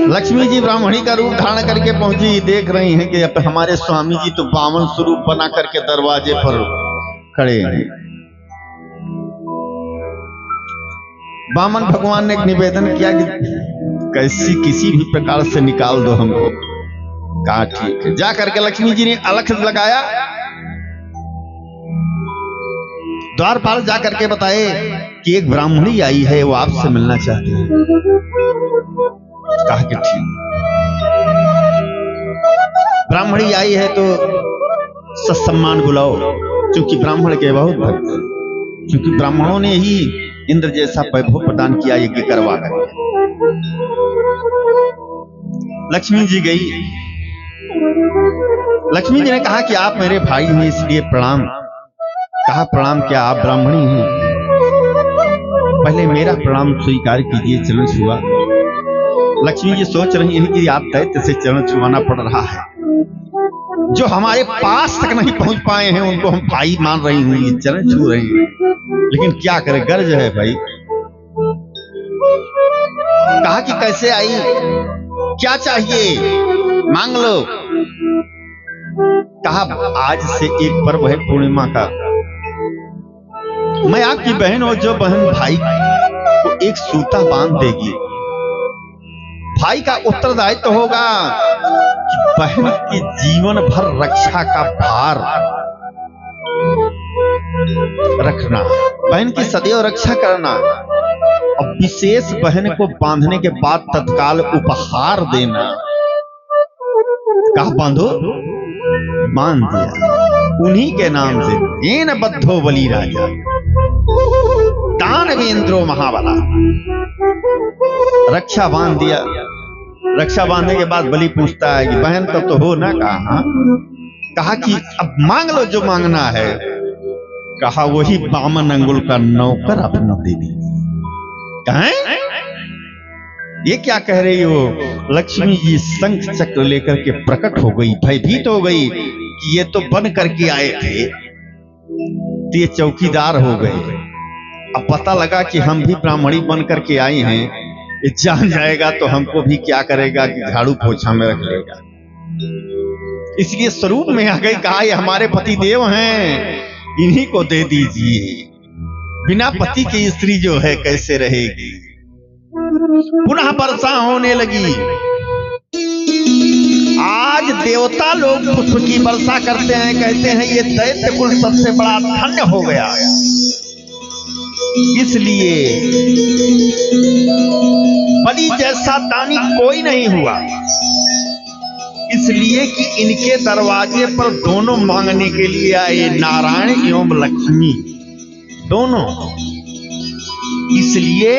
लक्ष्मी जी ब्राह्मणी का रूप धारण करके पहुंची। देख रही हैं कि अब हमारे स्वामी जी तो 52 स्वरूप बना करके दरवाजे पर खड़े हैं। वामन भगवान ने एक निवेदन किया कि कैसी किसी भी प्रकार से निकाल दो हमको। कहा ठीक है। जा करके लक्ष्मी जी ने अलख लगाया। द्वारपाल जा करके बताए कि एक ब्राह्मणी आई है, वो आपसे मिलना चाहती है। कहा कि ठीक। ब्राह्मणी आई है तो सत्सम्मान बुलाओ, क्योंकि ब्राह्मण के बहुत भक्त, क्योंकि ब्राह्मणों ने ही इंद्र जैसा वैभव प्रदान किया यज्ञ करवा कर। लक्ष्मी जी गई। लक्ष्मी जी ने कहा कि आप मेरे भाई हैं इसलिए प्रणाम। कहा प्रणाम क्या, आप ब्राह्मणी हैं? पहले मेरा प्रणाम स्वीकार कीजिए, चरण छुआ। लक्ष्मी जी सोच रही हैं कि आप दैत्य से चरण छुआना पड़ रहा है। जो हमारे पास तक नहीं पहुंच पाए हैं उनको हम भाई मान रही हूं, ये चरण छू रही हैं। लेकिन क्या करें, गर्ज है भाई। कहा कि कैसे आई, क्या चाहिए, मांग लो। कहा आज से एक पर्व है पूर्णिमा का। मैं आपकी बहन और जो बहन भाई को एक सूता बांध देगी, भाई का उत्तरदायित्व होगा कि बहन की जीवन भर रक्षा का भार रखना, बहन की सदैव रक्षा करना, और विशेष बहन को बांधने के बाद तत्काल उपहार देना। कहा बांधो, बांध दिया। उन्हीं के नाम से एन बद्धो बलि राजा। दान दानवेंद्रो महाबला। रक्षा बांध दिया। रक्षा बांधने के बाद बलि पूछता है कि बहन तब तो हो ना। कहा कि अब मांग लो जो मांगना है। कहा वही बामन अंगुल का नौकर अपना दे दी। कहें ये क्या कह रही हो? लक्ष्मी जी शंख चक्र लेकर के प्रकट हो गई, भयभीत हो गई कि ये तो बन करके आए थे, तो ये चौकीदार हो गए। अब पता लगा कि हम भी ब्राह्मणी बन करके आई हैं, ये जान जाएगा तो हमको भी क्या करेगा कि झाड़ू पोछा में रख लेगा। इसलिए स्वरूप में आ गई। कहा ये हमारे पति देव हैं, इन्हीं को दे दीजिए। बिना पति की स्त्री जो है कैसे रहेगी। पुनः वर्षा होने लगी। आज देवता लोग पुष्प की वर्षा करते हैं, कहते हैं ये दैत्य कुल सबसे बड़ा धन्य हो गया। इसलिए बलि जैसा दानी कोई नहीं हुआ, इसलिए कि इनके दरवाजे पर दोनों मांगने के लिए आए, नारायण एवं लक्ष्मी दोनों। इसलिए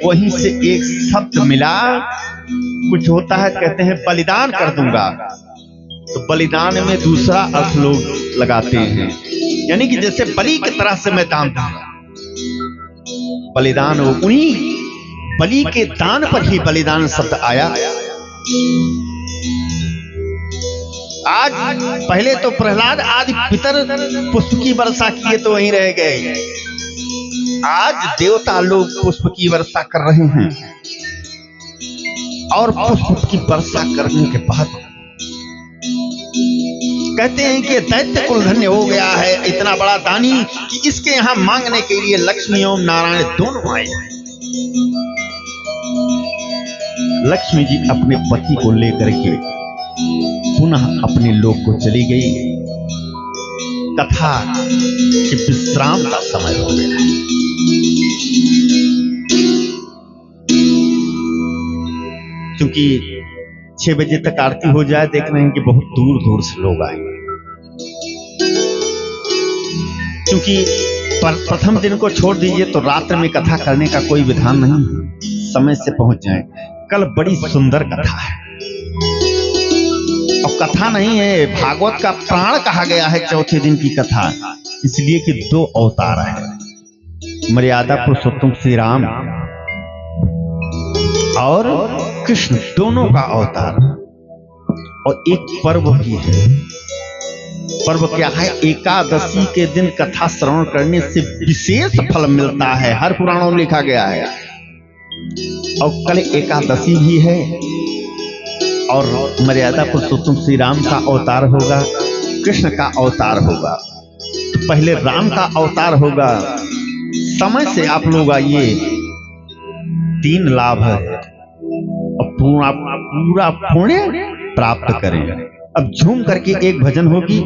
वहीं से एक शब्द मिला। कुछ होता है कहते हैं बलिदान कर दूंगा, तो बलिदान में दूसरा अर्थ लोग लगाते हैं, यानी कि जैसे बलि की तरह से मैं दान दूंगा। बलिदान उन्हीं बलि के दान पर ही बलिदान शब्द आया। आज पहले तो प्रहलाद आदि पितर पुष्प की वर्षा किए तो वहीं रह गए। आज देवता लोग पुष्प की वर्षा कर रहे हैं, और पुष्प की वर्षा करने के बाद कहते हैं कि दैत्य कुल धन्य हो गया है, इतना बड़ा दानी कि इसके यहां मांगने के लिए लक्ष्मी एवं नारायण दोनों आए। लक्ष्मी जी अपने पति को लेकर के पुनः अपने लोक को चली गई। कथा कि विश्राम का समय हो गया। क्योंकि 6 बजे तक आरती हो जाए, देख रहे हैं कि बहुत दूर दूर से लोग आए। क्योंकि प्रथम दिन को छोड़ दीजिए तो रात्र में कथा करने का कोई विधान नहीं, समय से पहुंच जाए। कल बड़ी सुंदर कथा है, और कथा नहीं है, भागवत का प्राण कहा गया है चौथे दिन की कथा, इसलिए कि 2 अवतार है, मर्यादा पुरुषोत्तम श्री राम और कृष्ण, दोनों का अवतार। और एक पर्व भी है। पर्व क्या है? एकादशी के दिन कथा श्रवण करने से विशेष फल मिलता है, हर पुराणों में लिखा गया है। और कल एकादशी भी है, और मर्यादा पुरुषोत्तम श्री राम का अवतार होगा, कृष्ण का अवतार होगा। तो पहले राम का अवतार होगा। समय से आप लोग आइए, 3 लाभ है, और पूरा पुण्य प्राप्त करें। अब झूम करके एक भजन होगी,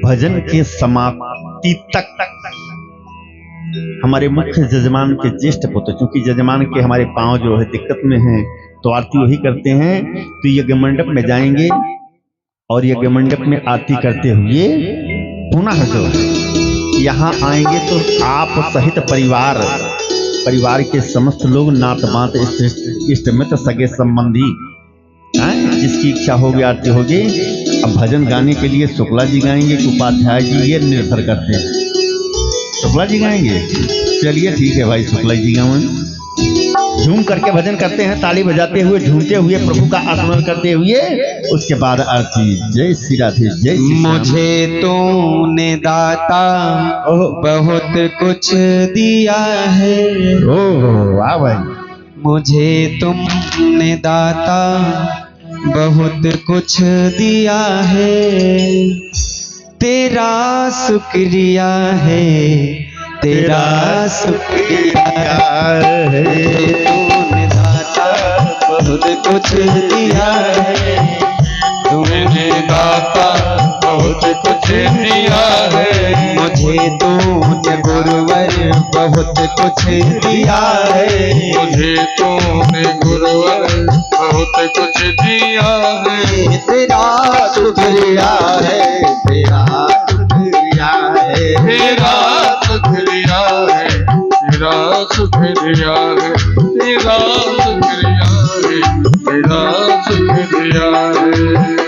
भजन के समाप्ति तक हमारे मुख्य जजमान के ज्येष्ठ पुत्र, क्योंकि जजमान के हमारे पांव जो है दिक्कत में हैं, तो आरती वही करते हैं। तो यज्ञ मंडप में जाएंगे, और यज्ञ मंडप में आरती करते हुए पुनः जो है यहाँ आएंगे, तो आप सहित परिवार के समस्त लोग, नात बात, इष्ट मित्र, सगे संबंधी, जिसकी इच्छा होगी आरती होगी। अब भजन गाने के लिए शुक्ला जी गाएंगे कि उपाध्याय जी, ये निर्भर करते हैं। शुक्ला जी गाएंगे, चलिए ठीक है भाई, शुक्ला जी गाएं। झूम करके भजन करते हैं, ताली बजाते हुए, झूमते हुए, प्रभु का आस्मरण करते हुए, उसके बाद आरती। जय श्री राधे, जय श्री राम। मुझे तूने दाता बहुत कुछ दिया है, वाह भाई। मुझे तुमने दाता बहुत कुछ दिया है, तेरा शुक्रिया है, तेरा शुक्रिया है। तूने दाता बहुत कुछ दिया है, तुझे दाता बहुत कुछ दिया है। मुझे तूने गुरुवर बहुत कुछ दिया है, मुझे तूने गुरुवर बहुत कुछ दिया है। तेरा शुक्रिया है, तेरा शुक्रिया है, तेरा शुक्रिया है, तेरा शुक्रिया है तेरा, शुक्रिया है तेरा, शुक्रिया है।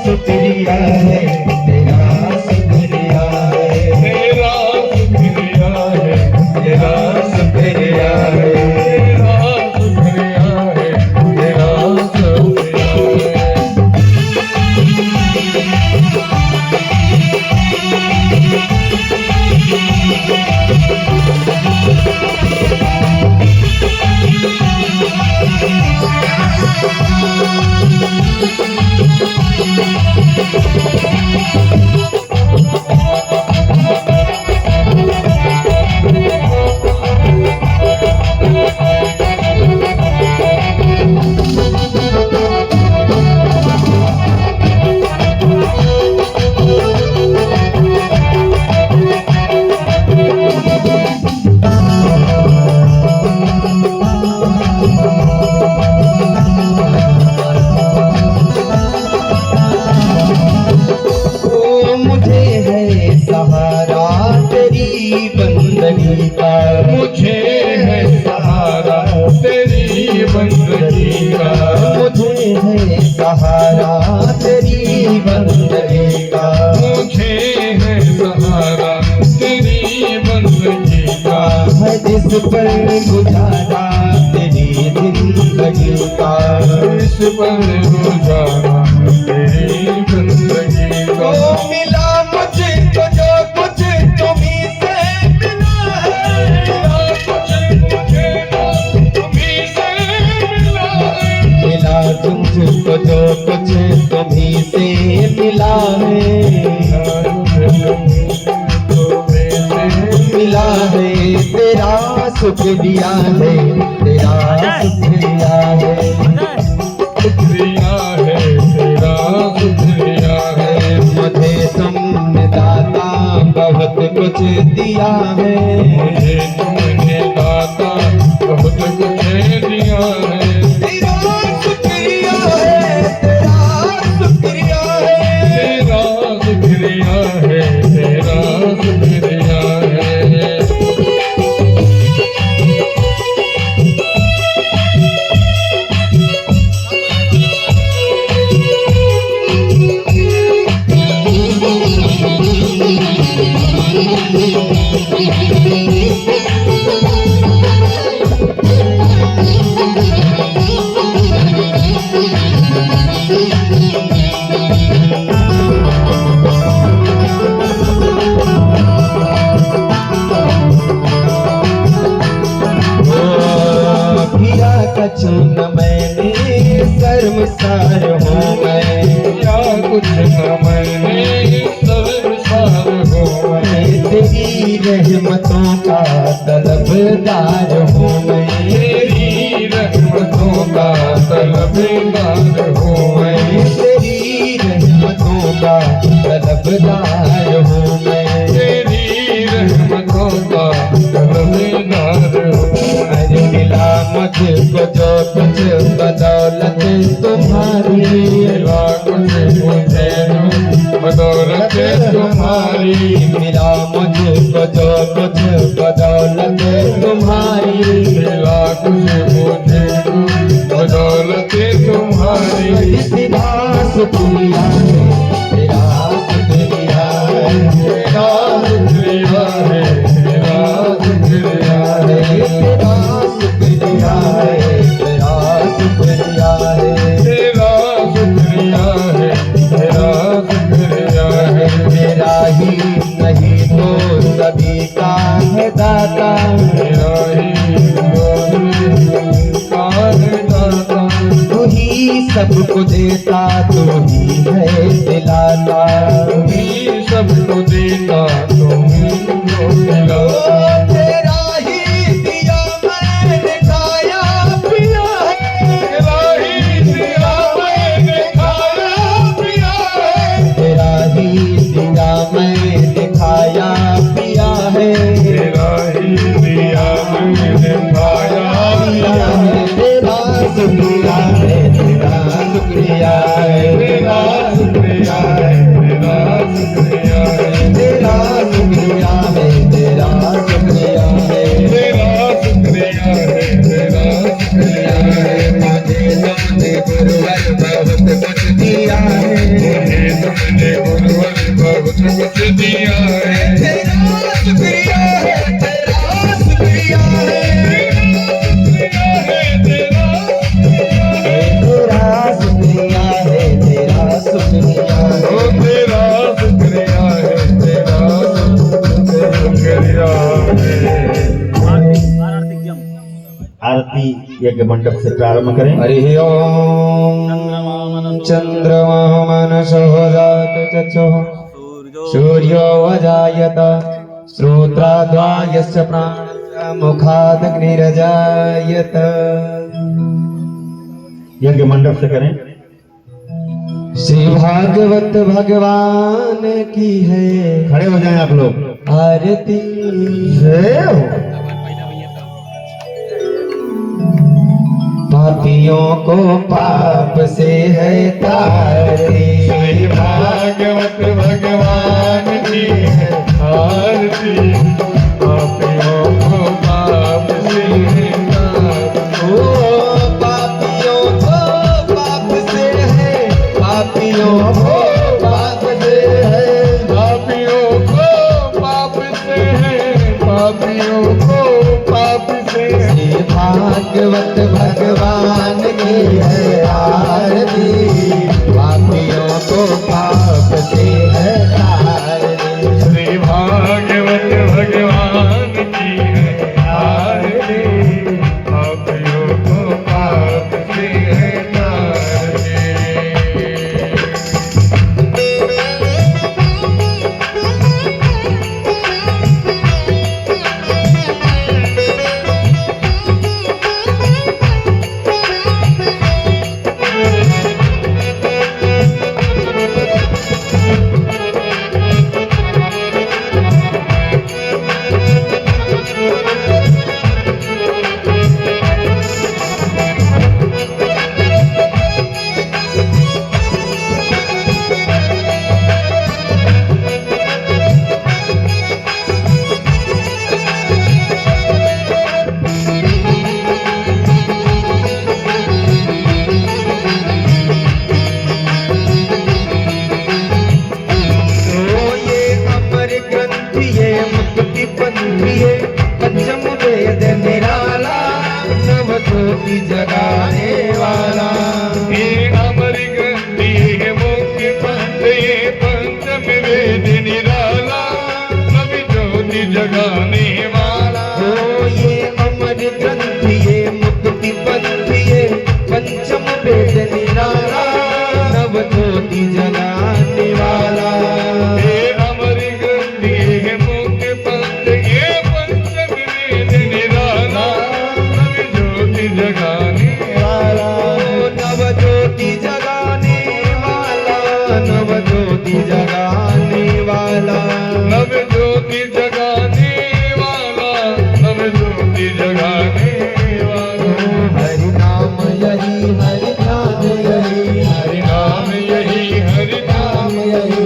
शुक्रिया है तेरा, शुक्रिया है तेरा, शुक्रिया है तेरा, शुक्रिया है तेरा, शुक्रिया है तेरा, शुक्रिया बंदगी का, मुझे है सहारा तेरी बंदगी का, मुझे है सहारा तेरी बंदगी का, मुझे है सहारा तेरी बंदगी का, है जिस पर गुजारा तेरी जिंदगी का, इस पर गुजारा तेरी बंदगी का। मिला मुझको जो कुछ तुम्हीं से तुझको जो कुछ तुम्हीं से मिला है, मिला है तेरा शुक्रिया है तेरा, शुक्रिया है शुक्रिया है तेरा, शुक्रिया है। मुझे तुमने दाता बहुत कुछ दिया है, मुझे तुमने दाता बहुत कुछ दिया है, न मैंने शर्मसार हूँ मैं, क्या कुछ न मैंने शर्मसार हूँ मैं, तेरी रहमतों का तलबदार हूँ मैं, तेरी रहमतों का तलबदार हूँ मैं, तेरी रहमतों का तलबदार हूँ मैं, तेरी रहमतों का तलबदार हूँ। अरे मिला मुझको जो कुछ बदौलत तुम्हारी, मिला कुछ मुझे बदौलत तुम्हारी मिला मुझको जो कुछ बदौलत तुम्हारी मिला कुछ मुझे बदौलत तुम्हारी तेरा शुक्रिया है तेरा शुक्रिया है तेरा शुक्रिया है तेरा शुक्रिया है तेरा शुक्रिया है तेरा शुक्रिया है तेरा शुक्रिया है तेरा शुक्रिया है तेरा ही नहीं तो सभी का है दाता तेरा ही दाता तू ही सबको देता तू ही है दिलाता तुम्ही सबको देता तुम्ही को दिलाता तेरा ही दिया मैंने खाया पिया है तेरा ही दिया मैंने खाया पिया है तेरा ही दिया मैंने खाया पिया है तेरा ही दिया मैंने खाया पिया है तेरा शुक्रिया है तेरा शुक्रिया है तेरा शुक्रिया है तेरा शुक्रिया है तेरा शुक्रिया है तेरा शुक्रिया है तेरा शुक्रिया है तेरा शुक्रिया है मुझे तुमने गुरुवर बहुत कुछ दिया है मुझे तुमने गुरुवर बहुत कुछ दिया है तेरा शुक्रिया है तेरा शुक्रिया है तेरा तेरा शुक्रिया है तेरा शुक्रिया है ओ तेरा शुक्रिया है तेरा शुक्रिया है आरती यज्ञ मंडप से प्रारंभ करें। हरि ओम चंद्रमा मनसो जात चक्षुः सूर्यो अजायत श्रोत्राद्वायस्य प्राणस्य मुखादग्निरजायत यज्ञ मंडप से करें। श्री भागवत भगवान की है खड़े हो जाएं आप लोग। आरती जय हो। पापियों को पाप से है तारती श्री भागवत भगवान की है आरती पापियों को पाप से है तारती। ओ पापियों को पाप से है पापियों को पाप से है पापियों को पाप से है पापियों को पाप से है श्री भागवत भगवान की है आरती पापियों को पाप से है तारती श्री भागवत भगवान की है आरती पापियों को पाप से है तारती। ज्योति जगाने वाला हे अमर ग्रंथि हे मुक्ति पंथ ये पंचम वेद निराला नवी ज्योति जगाने वाला हो ये अमर ग्रंथ ये मुक्ति पंथ ये पंचम वेद निराला नव ज्योति जगाने वाला हे अमर ग्रंथि हे मुक्ति पंथ ये पंचम वेद निराला नवी ज्योति जगाने वाला नव ज्योति जगाने वाला नव ज्योति जगाने वाला नव ज्योति जगाने वाला नव ज्योति जगाने वाला हरि नाम यही हरि ध्यान यही हरि नाम यही हरि नाम यही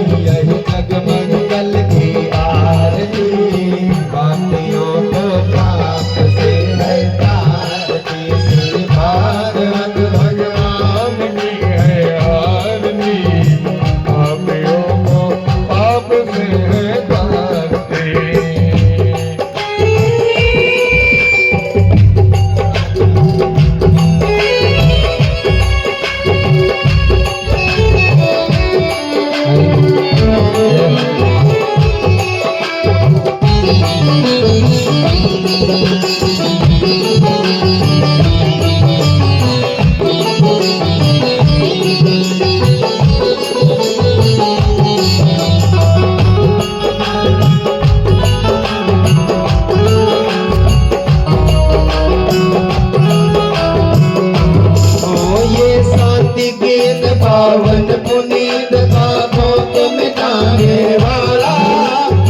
पावन पुनीत पापों को मिटाने वाला,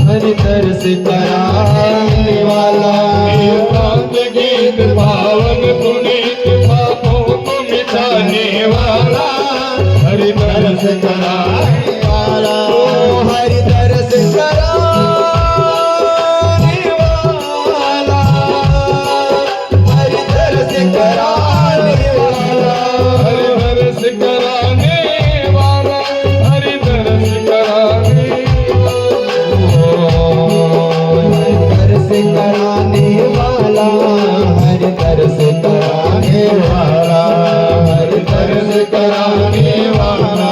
हरि दर्श कराने वाला। गीत पावन पुनीत पापों को मिटाने वाला, हरि दर्श कराने वाला, हरि दर्श कराने वाला, हरि दर्श कराने वाला, हरि दर्श कराने वाला, हरि दर्श कराने वाला, हरि दर्श कराने वाला, हरि दर्श कराने वाला, हरि दर्श कराने वाला,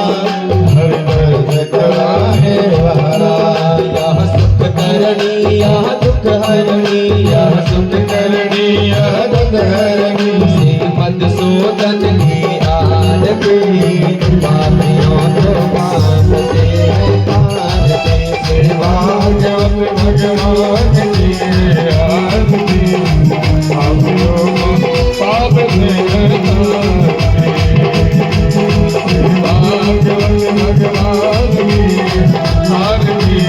हरि दर्श कराने वाला। यह सुख करणी यह दुख हरणी, यह सुख करणी यह दुख हरणी, श्री मधुसूदन की आरती, पापियों को पाप से तारते, श्री भागवत भगवान की आरती, पापियों को पाप से हटाते, भागवत भगवान की आरती,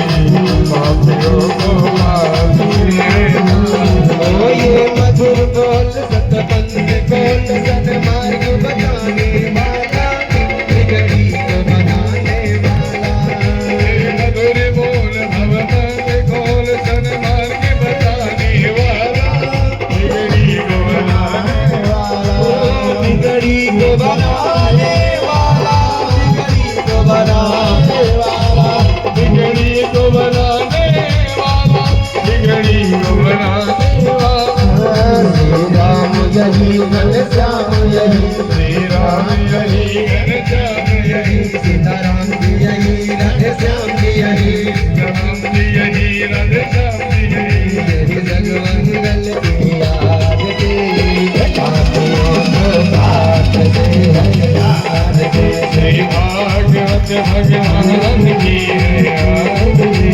पापियों को पाप से हटाते। ओ ये मधुर बोल सतबंध बोल सन्मार्ग बताने वाला, बिगड़ी को बनाने वाला। मधुर बोल भवबंध खोल सन्मार्ग बताने वाला, बिगड़ी को बनाने वाला। बिगड़ी को बनाने वाला, बिगड़ी को बनाने वाला, बिगड़ी को बनाने वाला, बिगड़ी को बनाने वाला। श्री राम यही घनश्याम यही, श्री राम यही घनश्याम यही, सीताराम जी यही राधेश्याम जी यही, राम जी यही राधेश्याम जी यही। यही जगमंगल की आरती, पापियों को पाप से हटाते, श्री भागवत भगवान की आरती,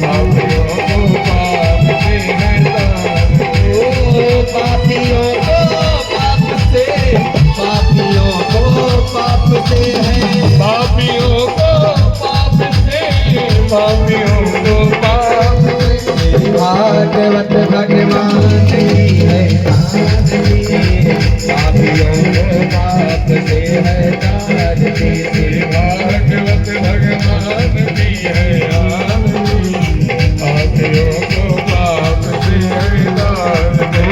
पापियों को पाप से हटाते। पापियों को पाप से, पापियों को पाप से है, पापियों को पाप से, पापियों को पाप से। भागवत भगवान की है आरती, पापियों को पाप से है तारती, भागवत भगवान की है आरती, पापियों को पाप से हटाते।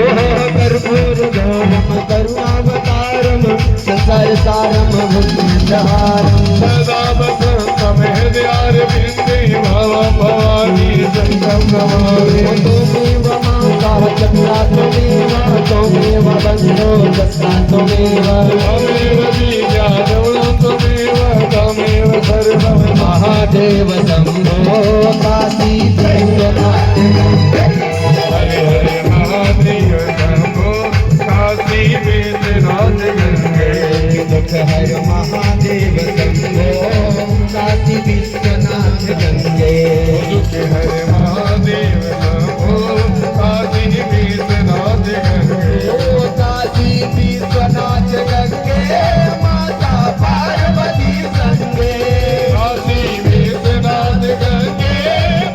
कर्पूर गौरम करुणावतारम, संसार सारम भुजहारम, सदा बसंतमेव द्वारविन्दे भवं भवानी शङ्कं नमामि। त्वमेव माता चक्रा त्वमेव, त्वमेव बन्धो दस्ता त्वमेव, त्वमेव बीजादौलं त्वमेव, त्वमेव सर्वं महादेव शम्भो काशी विश्वनाथ। हरे हरे महादेव शम्भो काशी विश्वनाथ गंगे। दुख हर महादेव शम्भो काशी विश्वनाथ गंगे। दुख हरे महादेव शम्भो काशी विश्वनाथ गंगे। काशी विश्वनाथ गंगे, माता पार्वती संगे। काशी विश्वनाथ गंगे,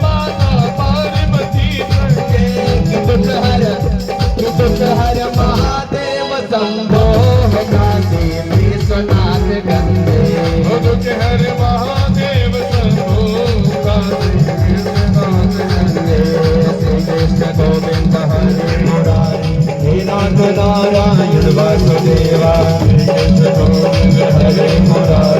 माता पार्वती संगे। दुख हर महादेव शम्भो काशी विश्वनाथ गंगे। दुख हरे महादेव शंभो काशी विश्वनाथ गंगे। श्री कृष्ण गोविंद हरे मुरारी, हे नाथ नारायण वासुदेवा, कृष्ण गोविंद हरे हरे मुरारी।